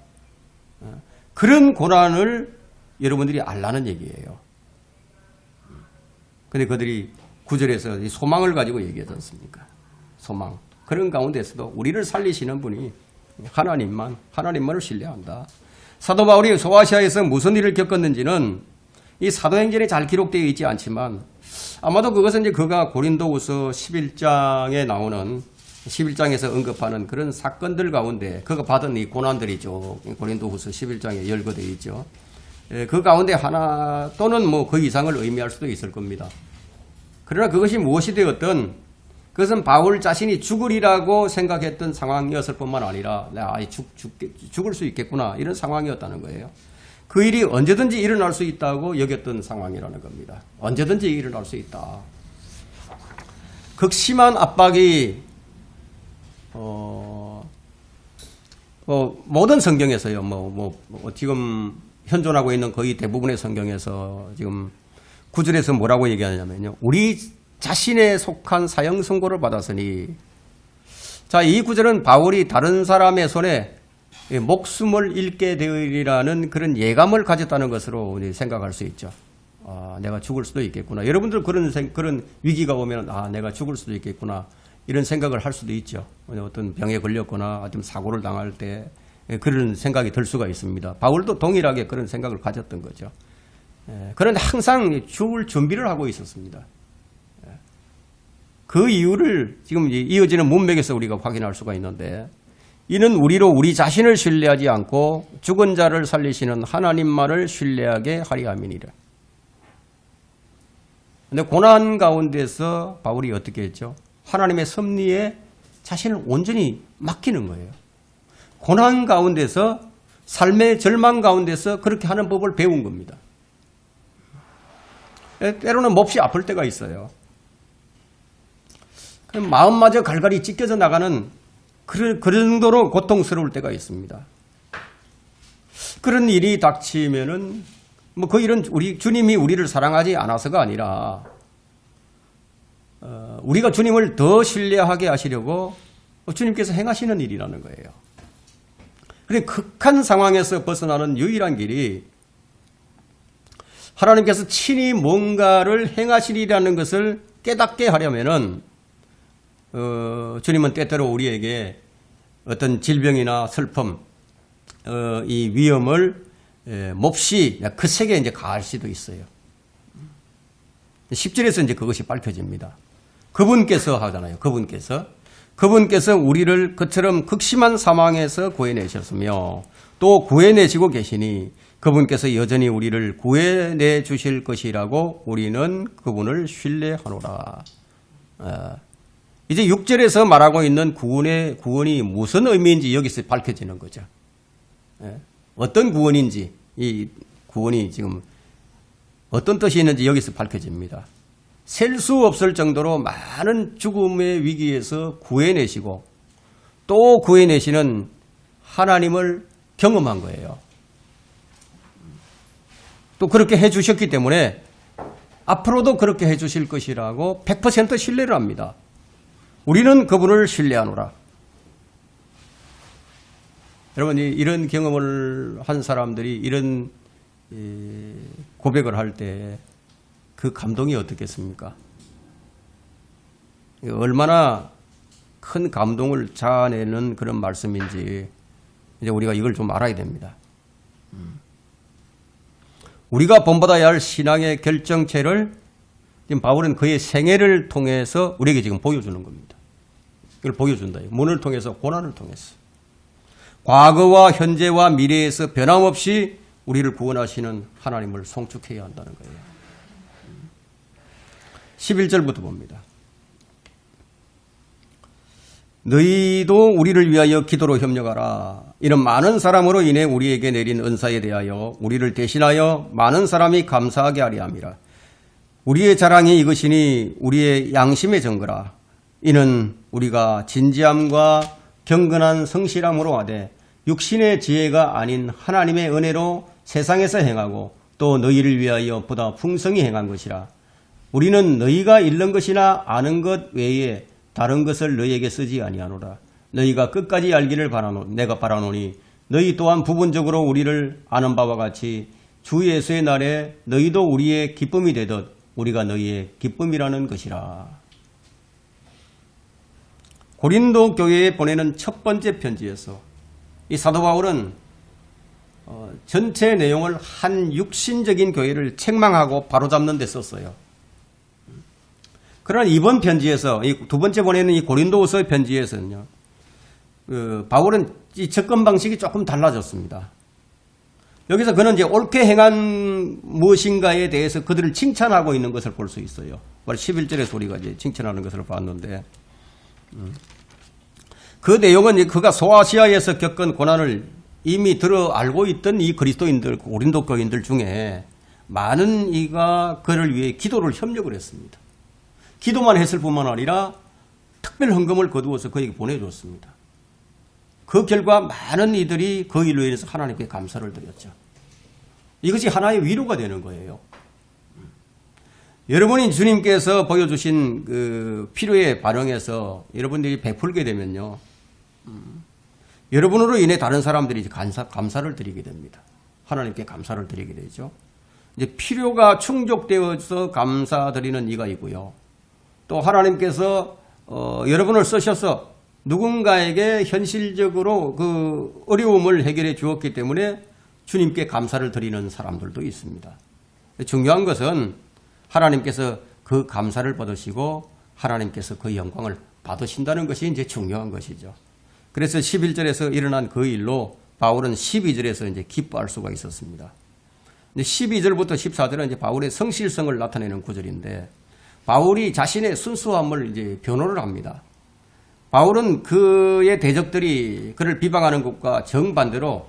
그런 고난을 여러분들이 알라는 얘기예요. 근데 그들이 9절에서 소망을 가지고 얘기하지 않습니까? 소망. 그런 가운데서도 우리를 살리시는 분이 하나님만을 신뢰한다. 사도 바울이 소아시아에서 무슨 일을 겪었는지는 이 사도행전에 잘 기록되어 있지 않지만 아마도 그것은 이제 그가 고린도후서 11장에 나오는 11장에서 언급하는 그런 사건들 가운데 그가 받은 이 고난들이죠. 고린도후서 11장에 열거되어 있죠. 그 가운데 하나 또는 그 이상을 의미할 수도 있을 겁니다. 그러나 그것이 무엇이 되었든 그것은 바울 자신이 죽으리라고 생각했던 상황이었을 뿐만 아니라 죽을 수 있겠구나 이런 상황이었다는 거예요. 그 일이 언제든지 일어날 수 있다고 여겼던 상황이라는 겁니다. 언제든지 일어날 수 있다. 극심한 압박이 모든 성경에서요. 지금 현존하고 있는 거의 대부분의 성경에서 지금 9절에서 뭐라고 얘기하냐면요. 우리 자신에 속한 사형 선고를 받았으니, 자, 이 9절은 바울이 다른 사람의 손에 목숨을 잃게 되리라는 그런 예감을 가졌다는 것으로 생각할 수 있죠. 내가 죽을 수도 있겠구나. 여러분들 그런 위기가 오면 내가 죽을 수도 있겠구나. 이런 생각을 할 수도 있죠. 어떤 병에 걸렸거나 좀 사고를 당할 때 그런 생각이 들 수가 있습니다. 바울도 동일하게 그런 생각을 가졌던 거죠. 그런데 항상 죽을 준비를 하고 있었습니다. 그 이유를 지금 이어지는 문맥에서 우리가 확인할 수가 있는데, 이는 우리로 우리 자신을 신뢰하지 않고 죽은 자를 살리시는 하나님만을 신뢰하게 하려 함이니라. 그런데 고난 가운데서 바울이 어떻게 했죠? 하나님의 섭리에 자신을 온전히 맡기는 거예요. 고난 가운데서, 삶의 절망 가운데서 그렇게 하는 법을 배운 겁니다. 때로는 몹시 아플 때가 있어요. 마음마저 갈갈이 찢겨져 나가는 그런 정도로 고통스러울 때가 있습니다. 그런 일이 닥치면은 그 일은 주님이 우리를 사랑하지 않아서가 아니라 우리가 주님을 더 신뢰하게 하시려고 주님께서 행하시는 일이라는 거예요. 그런데 극한 상황에서 벗어나는 유일한 길이 하나님께서 친히 뭔가를 행하시리라는 것을 깨닫게 하려면은 주님은 때때로 우리에게 어떤 질병이나 슬픔, 이 위험을 몹시 거세게 이제 가할 수도 있어요. 10절에서 이제 그것이 밝혀집니다. 그분께서 하잖아요. 그분께서 우리를 그처럼 극심한 사망에서 구해내셨으며 또 구해내시고 계시니 그분께서 여전히 우리를 구해내 주실 것이라고 우리는 그분을 신뢰하노라. 이제 6절에서 말하고 있는 구원이 무슨 의미인지 여기서 밝혀지는 거죠. 어떤 구원인지, 이 구원이 지금 어떤 뜻이 있는지 여기서 밝혀집니다. 셀 수 없을 정도로 많은 죽음의 위기에서 구해내시고 또 구해내시는 하나님을 경험한 거예요. 또 그렇게 해주셨기 때문에 앞으로도 그렇게 해주실 것이라고 100% 신뢰를 합니다. 우리는 그분을 신뢰하노라. 여러분, 이런 경험을 한 사람들이 이런 고백을 할 때 그 감동이 어떻겠습니까? 얼마나 큰 감동을 자아내는 그런 말씀인지 이제 우리가 이걸 좀 알아야 됩니다. 우리가 본받아야 할 신앙의 결정체를 지금 바울은 그의 생애를 통해서 우리에게 지금 보여주는 겁니다. 이걸 보여준다. 문을 통해서, 고난을 통해서. 과거와 현재와 미래에서 변함없이 우리를 구원하시는 하나님을 송축해야 한다는 거예요. 11절부터 봅니다. 너희도 우리를 위하여 기도로 협력하라. 이런 많은 사람으로 인해 우리에게 내린 은사에 대하여 우리를 대신하여 많은 사람이 감사하게 하리 함이라. 우리의 자랑이 이것이니 우리의 양심의 증거라. 이는 우리가 진지함과 경건한 성실함으로 하되 육신의 지혜가 아닌 하나님의 은혜로 세상에서 행하고 또 너희를 위하여 보다 풍성히 행한 것이라. 우리는 너희가 잃는 것이나 아는 것 외에 다른 것을 너희에게 쓰지 아니하노라. 너희가 끝까지 알기를 내가 바라노니 너희 또한 부분적으로 우리를 아는 바와 같이 주 예수의 날에 너희도 우리의 기쁨이 되듯 우리가 너희의 기쁨이라는 것이라. 고린도 교회에 보내는 첫 번째 편지에서 이 사도 바울은 전체 내용을 한 육신적인 교회를 책망하고 바로잡는 데 썼어요. 그러나 이번 편지에서, 이 두 번째 보내는 이 고린도후서 편지에서는요, 바울은 이 접근 방식이 조금 달라졌습니다. 여기서 그는 이제 옳게 행한 무엇인가에 대해서 그들을 칭찬하고 있는 것을 볼 수 있어요. 11절에서 우리가 이제 칭찬하는 것을 봤는데, 그 내용은 그가 소아시아에서 겪은 고난을 이미 알고 있던 이 그리스도인들, 고린도 교인들 중에 많은 이가 그를 위해 기도를 협력을 했습니다. 기도만 했을 뿐만 아니라 특별 헌금을 거두어서 그에게 보내줬습니다. 그 결과 많은 이들이 그 일로 인해서 하나님께 감사를 드렸죠. 이것이 하나의 위로가 되는 거예요. 여러분이 주님께서 보여주신 그 필요에 반응해서 여러분들이 베풀게 되면요, 여러분으로 인해 다른 사람들이 감사를 드리게 됩니다. 하나님께 감사를 드리게 되죠. 이제 필요가 충족되어서 감사드리는 이가 있고요. 또 하나님께서 여러분을 쓰셔서 누군가에게 현실적으로 그 어려움을 해결해 주었기 때문에 주님께 감사를 드리는 사람들도 있습니다. 중요한 것은 하나님께서 그 감사를 받으시고 하나님께서 그 영광을 받으신다는 것이 이제 중요한 것이죠. 그래서 11절에서 일어난 그 일로 바울은 12절에서 이제 기뻐할 수가 있었습니다. 12절부터 14절은 이제 바울의 성실성을 나타내는 구절인데, 바울이 자신의 순수함을 이제 변호를 합니다. 바울은 그의 대적들이 그를 비방하는 것과 정반대로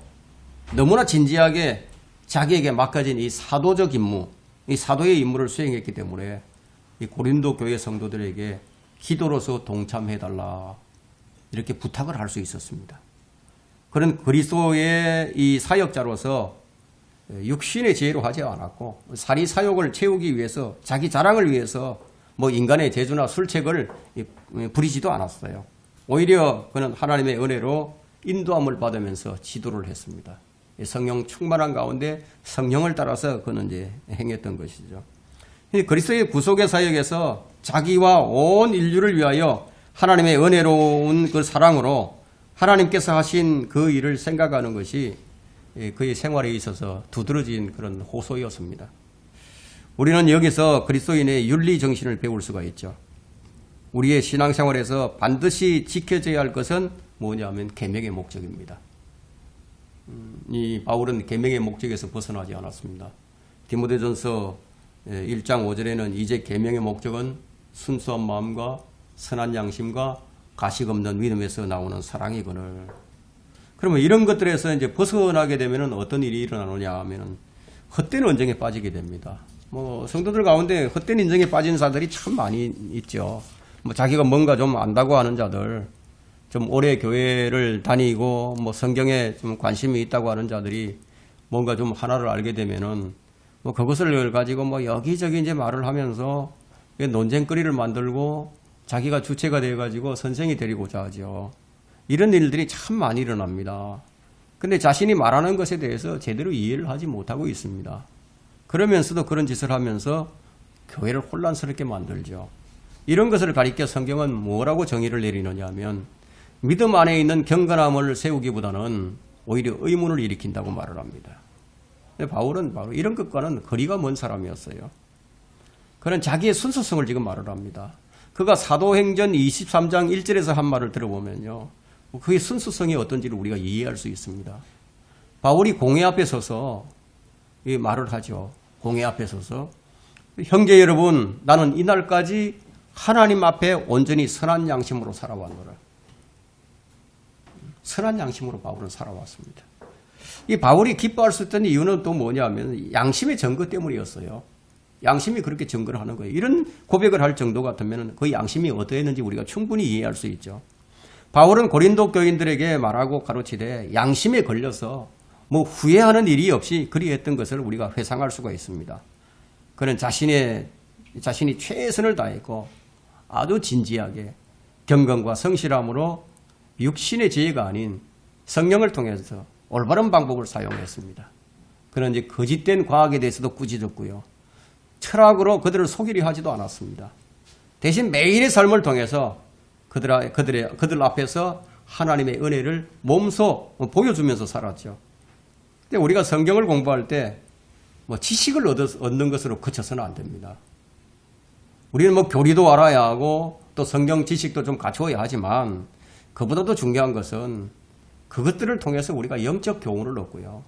너무나 진지하게 자기에게 맡겨진 이 사도적 임무, 이 사도의 임무를 수행했기 때문에 이 고린도 교회 성도들에게 기도로서 동참해달라 이렇게 부탁을 할 수 있었습니다. 그런 그리스도의 이 사역자로서 육신의 지혜로 하지 않았고 사리 사욕을 채우기 위해서 자기 자랑을 위해서 뭐 인간의 재주나 술책을 부리지도 않았어요. 오히려 그는 하나님의 은혜로 인도함을 받으면서 지도를 했습니다. 성령 충만한 가운데 성령을 따라서 그는 이제 행했던 것이죠. 그리스도의 구속의 사역에서 자기와 온 인류를 위하여 하나님의 은혜로운 그 사랑으로 하나님께서 하신 그 일을 생각하는 것이 그의 생활에 있어서 두드러진 그런 호소였습니다. 우리는 여기서 그리스도인의 윤리 정신을 배울 수가 있죠. 우리의 신앙생활에서 반드시 지켜져야 할 것은 뭐냐면 계명의 목적입니다. 이 바울은 계명의 목적에서 벗어나지 않았습니다. 디모데전서 1장 5절에는 이제 계명의 목적은 순수한 마음과 선한 양심과 가식 없는 믿음에서 나오는 사랑이거늘. 그러면 이런 것들에서 이제 벗어나게 되면 어떤 일이 일어나느냐 하면은 헛된 언쟁에 빠지게 됩니다. 뭐 성도들 가운데 헛된 인정에 빠진 자들이 참 많이 있죠. 뭐 자기가 뭔가 좀 안다고 하는 자들, 좀 오래 교회를 다니고 뭐 성경에 좀 관심이 있다고 하는 자들이 뭔가 좀 하나를 알게 되면은 뭐 그것을 가지고 뭐 여기저기 이제 말을 하면서 논쟁거리를 만들고 자기가 주체가 되어 가지고 선생이 되리고자 하죠. 이런 일들이 참 많이 일어납니다. 근데 자신이 말하는 것에 대해서 제대로 이해를 하지 못하고 있습니다. 그러면서도 그런 짓을 하면서 교회를 혼란스럽게 만들죠. 이런 것을 가리켜 성경은 뭐라고 정의를 내리느냐 하면 믿음 안에 있는 경건함을 세우기보다는 오히려 의문을 일으킨다고 말을 합니다. 바울은 바로 이런 것과는 거리가 먼 사람이었어요. 그는 자기의 순수성을 지금 말을 합니다. 그가 사도행전 23장 1절에서 한 말을 들어보면요. 그의 순수성이 어떤지를 우리가 이해할 수 있습니다. 바울이 공회 앞에 서서 이 말을 하죠. 공회 앞에 서서 형제 여러분, 나는 이날까지 하나님 앞에 온전히 선한 양심으로 살아왔노라. 선한 양심으로 바울은 살아왔습니다. 이 바울이 기뻐할 수 있던 이유는 또 뭐냐면 양심의 증거 때문이었어요. 양심이 그렇게 증거를 하는 거예요. 이런 고백을 할 정도 같으면 그 양심이 어떠했는지 우리가 충분히 이해할 수 있죠. 바울은 고린도 교인들에게 말하고 가로치되 양심에 걸려서 뭐 후회하는 일이 없이 그리했던 것을 우리가 회상할 수가 있습니다. 그는 자신이 최선을 다했고 아주 진지하게 경건과 성실함으로 육신의 지혜가 아닌 성령을 통해서 올바른 방법을 사용했습니다. 그는 이제 거짓된 과학에 대해서도 꾸짖었고요. 철학으로 그들을 속이려 하지도 않았습니다. 대신 매일의 삶을 통해서 그들 앞에서 하나님의 은혜를 몸소 보여주면서 살았죠. 근데 우리가 성경을 공부할 때 뭐 지식을 얻는 것으로 그쳐서는 안 됩니다. 우리는 뭐 교리도 알아야 하고 또 성경 지식도 좀 갖추어야 하지만 그보다도 중요한 것은 그것들을 통해서 우리가 영적 교훈을 얻고요.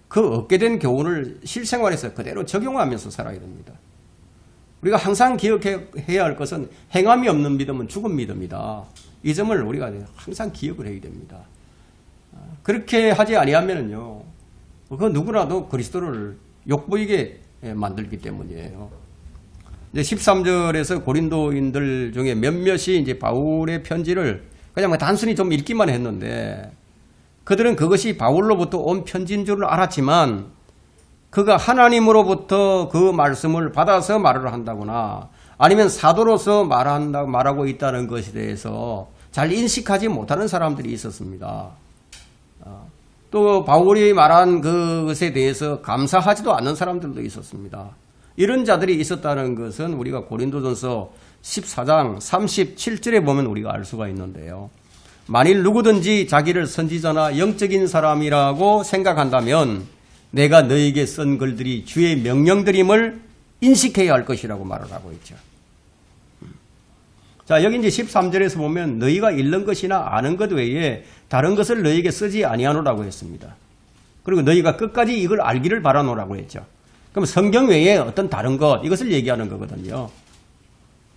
그 얻게 된 교훈을 실생활에서 그대로 적용하면서 살아야 됩니다. 우리가 항상 기억해야 할 것은 행함이 없는 믿음은 죽은 믿음이다. 이 점을 우리가 항상 기억을 해야 됩니다. 그렇게 하지 아니하면요, 그 누구라도 그리스도를 욕보이게 만들기 때문이에요. 이제 13절에서 고린도인들 중에 몇몇이 이제 바울의 편지를 그냥 단순히 좀 읽기만 했는데 그들은 그것이 바울로부터 온 편지인 줄 알았지만 그가 하나님으로부터 그 말씀을 받아서 말을 한다거나 아니면 사도로서 말하고 있다는 것에 대해서 잘 인식하지 못하는 사람들이 있었습니다. 또 바울이 말한 그것에 대해서 감사하지도 않는 사람들도 있었습니다. 이런 자들이 있었다는 것은 우리가 고린도전서 14장 37절에 보면 우리가 알 수가 있는데요. 만일 누구든지 자기를 선지자나 영적인 사람이라고 생각한다면 내가 너에게 쓴 글들이 주의 명령들임을 인식해야 할 것이라고 말을 하고 있죠. 자, 여기 이제 13절에서 보면 너희가 읽는 것이나 아는 것 외에 다른 것을 너희에게 쓰지 아니하노라고 했습니다. 그리고 너희가 끝까지 이걸 알기를 바라노라고 했죠. 그럼 성경 외에 어떤 다른 것, 이것을 얘기하는 거거든요.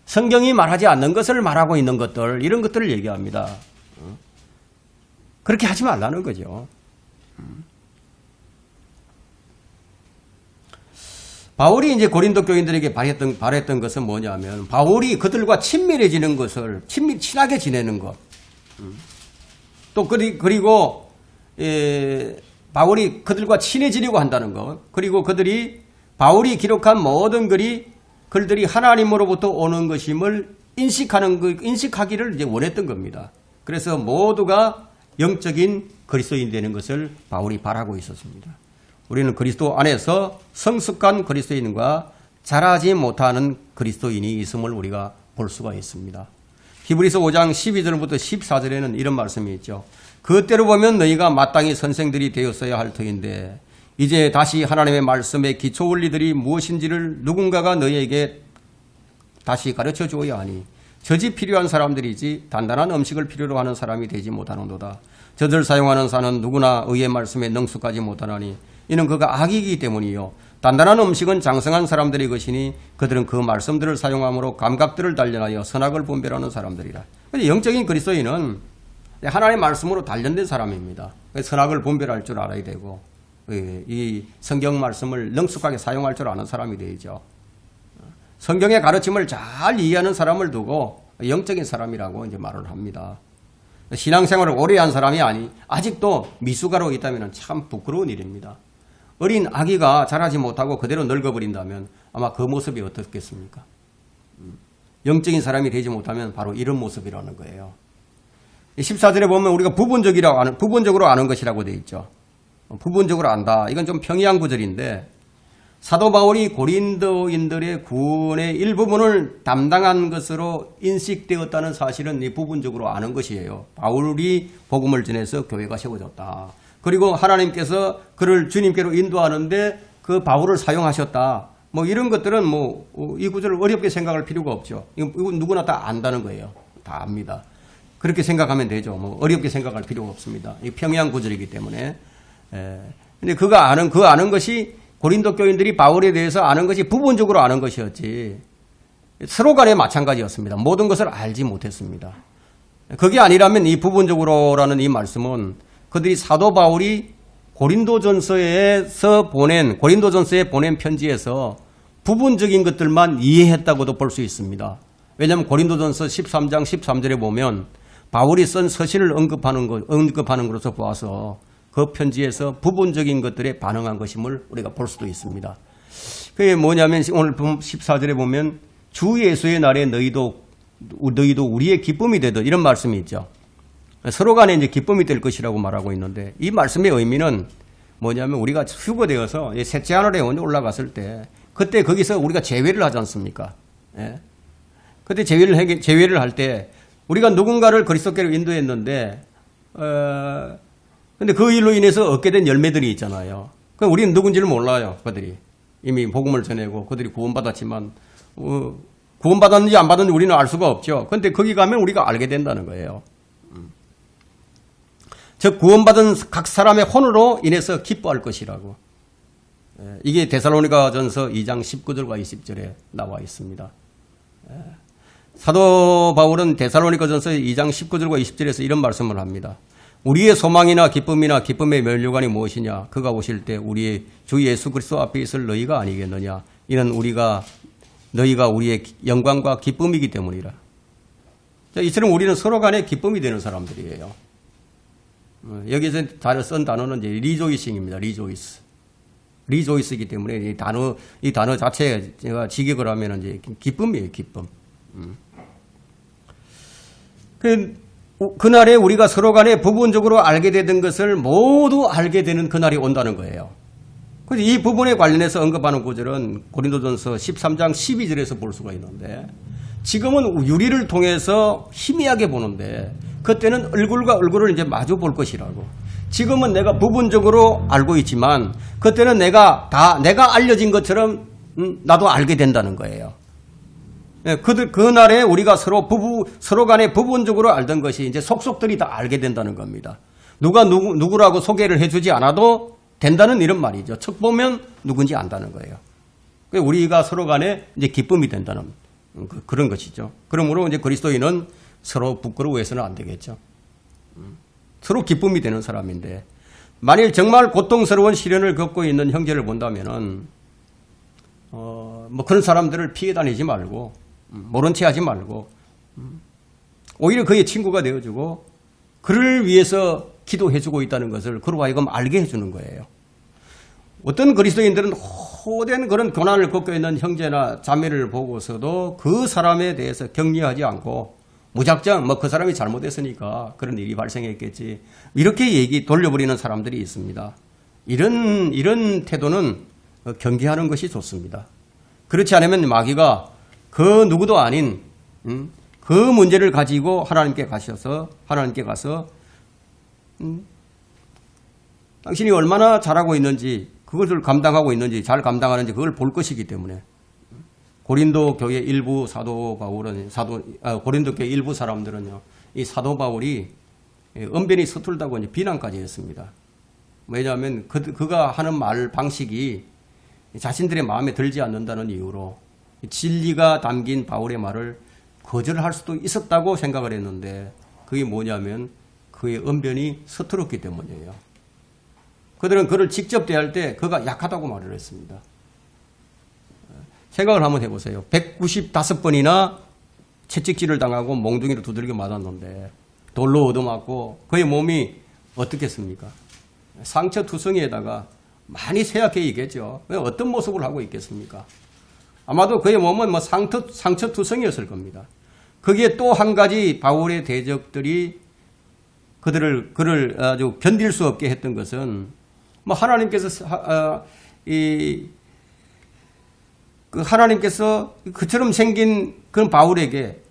성경이 말하지 않는 것을 말하고 있는 것들, 이런 것들을 얘기합니다. 그렇게 하지 말라는 거죠. 바울이 이제 고린도 교인들에게 바랬던 것은 뭐냐면 바울이 그들과 친밀해지는 것을 친하게 지내는 것. 또 그리고 바울이 그들과 친해지려고 한다는 것. 그리고 바울이 기록한 모든 글들이 하나님으로부터 오는 것임을 인식하기를 이제 원했던 겁니다. 그래서 모두가 영적인 그리스도인 되는 것을 바울이 바라고 있었습니다. 우리는 그리스도 안에서 성숙한 그리스도인과 자라지 못하는 그리스도인이 있음을 우리가 볼 수가 있습니다. 히브리서 5장 12절부터 14절에는 이런 말씀이 있죠. 그때로 보면 너희가 마땅히 선생들이 되었어야 할 터인데 이제 다시 하나님의 말씀의 기초 원리들이 무엇인지를 누군가가 너희에게 다시 가르쳐 주어야 하니 젖이 필요한 사람들이지 단단한 음식을 필요로 하는 사람이 되지 못하는도다. 젖을 사용하는 사는 누구나 의의 말씀에 능숙하지 못하나니 이는 그가 악이기 때문이요. 단단한 음식은 장성한 사람들의 것이니 그들은 그 말씀들을 사용함으로 감각들을 단련하여 선악을 분별하는 사람들이라. 영적인 그리스도인은 하나님의 말씀으로 단련된 사람입니다. 선악을 분별할 줄 알아야 되고 이 성경 말씀을 능숙하게 사용할 줄 아는 사람이 되죠. 성경의 가르침을 잘 이해하는 사람을 두고 영적인 사람이라고 이제 말을 합니다. 신앙생활을 오래 한 사람이 아직도 미숙아로 있다면 참 부끄러운 일입니다. 어린 아기가 자라지 못하고 그대로 늙어버린다면 아마 그 모습이 어떻겠습니까? 영적인 사람이 되지 못하면 바로 이런 모습이라는 거예요. 14절에 보면 우리가 부분적으로 아는 것이라고 되어 있죠. 부분적으로 안다. 이건 좀 평이한 구절인데 사도 바울이 고린도인들의 구원의 일부분을 담당한 것으로 인식되었다는 사실은 이 부분적으로 아는 것이에요. 바울이 복음을 전해서 교회가 세워졌다. 그리고 하나님께서 그를 주님께로 인도하는데 그 바울을 사용하셨다. 뭐 이런 것들은 이 구절을 어렵게 생각할 필요가 없죠. 이건 누구나 다 안다는 거예요. 다 압니다. 그렇게 생각하면 되죠. 어렵게 생각할 필요가 없습니다. 이 평이한 구절이기 때문에. 근데 그 아는 것이 고린도 교인들이 바울에 대해서 아는 것이 부분적으로 아는 것이었지 서로 간에 마찬가지였습니다. 모든 것을 알지 못했습니다. 그게 아니라면 이 부분적으로라는 이 말씀은 그들이 사도 바울이 고린도전서에 보낸 편지에서 부분적인 것들만 이해했다고도 볼 수 있습니다. 왜냐하면 고린도전서 13장 13절에 보면 바울이 쓴 서신을 언급하는 것으로서 보아서 그 편지에서 부분적인 것들에 반응한 것임을 우리가 볼 수도 있습니다. 그게 뭐냐면 오늘 14절에 보면 주 예수의 날에 너희도 우리의 기쁨이 되듯 이런 말씀이 있죠. 서로 간에 이제 기쁨이 될 것이라고 말하고 있는데 이 말씀의 의미는 뭐냐면 우리가 휴거되어서 셋째 하늘에 올라갔을 때 그때 거기서 우리가 제회를 하지 않습니까? 예? 그때 제회를 할 때 우리가 누군가를 그리스도께로 인도했는데 근데 그 일로 인해서 얻게 된 열매들이 있잖아요. 그럼 우리는 누군지를 몰라요. 그들이 이미 복음을 전하고 그들이 구원받았지만 구원받았는지 안 받았는지 우리는 알 수가 없죠. 그런데 거기 가면 우리가 알게 된다는 거예요. 즉 구원받은 각 사람의 혼으로 인해서 기뻐할 것이라고. 이게 데살로니가전서 2장 19절과 20절에 나와 있습니다. 사도 바울은 데살로니가전서 2장 19절과 20절에서 이런 말씀을 합니다. 우리의 소망이나 기쁨의 면류관이 무엇이냐? 그가 오실 때 우리의 주 예수 그리스도 앞에 있을 너희가 아니겠느냐? 이는 너희가 우리의 영광과 기쁨이기 때문이라. 이처럼 우리는 서로 간에 기쁨이 되는 사람들이에요. 여기서 쓴 단어는 이제 리조이싱입니다. 리조이스이기 때문에 이 단어 자체에 제가 직역을 하면 이제 기쁨이에요. 기쁨. 그날에 우리가 서로 간에 부분적으로 알게 되던 것을 모두 알게 되는 그날이 온다는 거예요. 그래서 이 부분에 관련해서 언급하는 구절은 고린도전서 13장 12절에서 볼 수가 있는데 지금은 유리를 통해서 희미하게 보는데 그때는 얼굴과 얼굴을 이제 마주 볼 것이라고. 지금은 내가 부분적으로 알고 있지만 그때는 내가 알려진 것처럼 나도 알게 된다는 거예요. 그날에 우리가 서로 간에 부분적으로 알던 것이 이제 속속들이 다 알게 된다는 겁니다. 누가 누구라고 소개를 해주지 않아도 된다는 이런 말이죠. 척 보면 누군지 안다는 거예요. 우리가 서로 간에 이제 기쁨이 된다는 그런 것이죠. 그러므로 이제 그리스도인은 서로 부끄러워해서는 안 되겠죠. 서로 기쁨이 되는 사람인데 만일 정말 고통스러운 시련을 겪고 있는 형제를 본다면은 그런 사람들을 피해 다니지 말고 모른 체 하지 말고 오히려 그의 친구가 되어주고 그를 위해서 기도해주고 있다는 것을 그로 하여금 알게 해주는 거예요. 어떤 그리스도인들은 호된 그런 고난을 겪고 있는 형제나 자매를 보고서도 그 사람에 대해서 격려하지 않고 무작정 그 사람이 잘못했으니까 그런 일이 발생했겠지 이렇게 돌려버리는 사람들이 있습니다. 이런 태도는 경계하는 것이 좋습니다. 그렇지 않으면 마귀가 그 누구도 아닌 그 문제를 가지고 하나님께 가서 당신이 얼마나 잘하고 있는지 그것을 감당하고 있는지 잘 감당하는지 그걸 볼 것이기 때문에 고린도 교회 일부 사도 바울은 고린도 교회 일부 사람들은요, 이 사도 바울이 언변이 서툴다고 이제 비난까지 했습니다. 왜냐하면 그가 하는 말 방식이 자신들의 마음에 들지 않는다는 이유로 진리가 담긴 바울의 말을 거절할 수도 있었다고 생각을 했는데, 그게 뭐냐면 그의 언변이 서툴었기 때문이에요. 그들은 그를 직접 대할 때 그가 약하다고 말을 했습니다. 생각을 한번 해보세요. 195번이나 채찍질을 당하고 몽둥이로 두들겨 맞았는데, 돌로 얻어맞고 그의 몸이 어떻겠습니까? 상처투성이에다가 많이 쇠약해 있겠죠. 어떤 모습을 하고 있겠습니까? 아마도 그의 몸은 뭐 상처투성이었을 겁니다. 거기에 또 한 가지 바울의 대적들이 그를 아주 견딜 수 없게 했던 것은, 뭐 하나님께서 그처럼 생긴 그런 바울에게,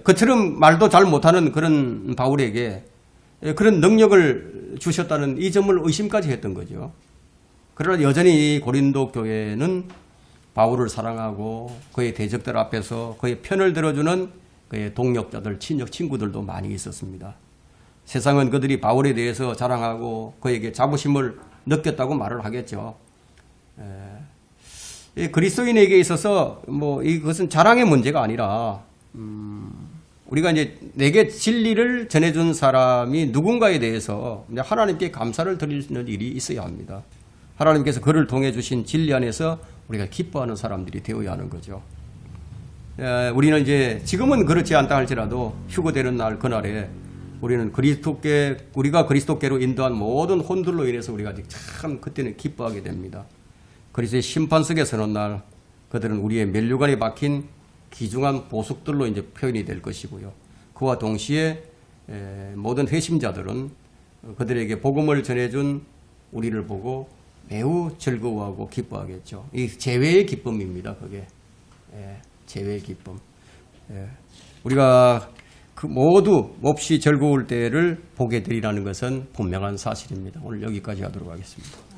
그처럼 말도 잘 못하는 그런 바울에게 그런 능력을 주셨다는 이 점을 의심까지 했던 거죠. 그러나 여전히 고린도 교회는 바울을 사랑하고 그의 대적들 앞에서 그의 편을 들어주는 그의 동력자들, 친구들도 많이 있었습니다. 세상은 그들이 바울에 대해서 자랑하고 그에게 자부심을 느꼈다고 말을 하겠죠. 그리스도인에게 있어서 뭐 이것은 자랑의 문제가 아니라, 우리가 이제 내게 진리를 전해준 사람이 누군가에 대해서 하나님께 감사를 드리는 일이 있어야 합니다. 하나님께서 그를 통해 주신 진리 안에서 우리가 기뻐하는 사람들이 되어야 하는 거죠. 우리는 이제 지금은 그렇지 않다 할지라도 휴거되는 날 그날에 우리는 우리가 그리스도께로 인도한 모든 혼들로 인해서 우리가 참 그때는 기뻐하게 됩니다. 그리스도의 심판석에 서는 날 그들은 우리의 면류관에 박힌 귀중한 보석들로 이제 표현이 될 것이고요. 그와 동시에 모든 회심자들은 그들에게 복음을 전해준 우리를 보고 매우 즐거워하고 기뻐하겠죠. 이 재회의 기쁨입니다. 그게 재회의 기쁨. 우리가 그 모두 몹시 즐거울 때를 보게 되리라는 것은 분명한 사실입니다. 오늘 여기까지 하도록 하겠습니다.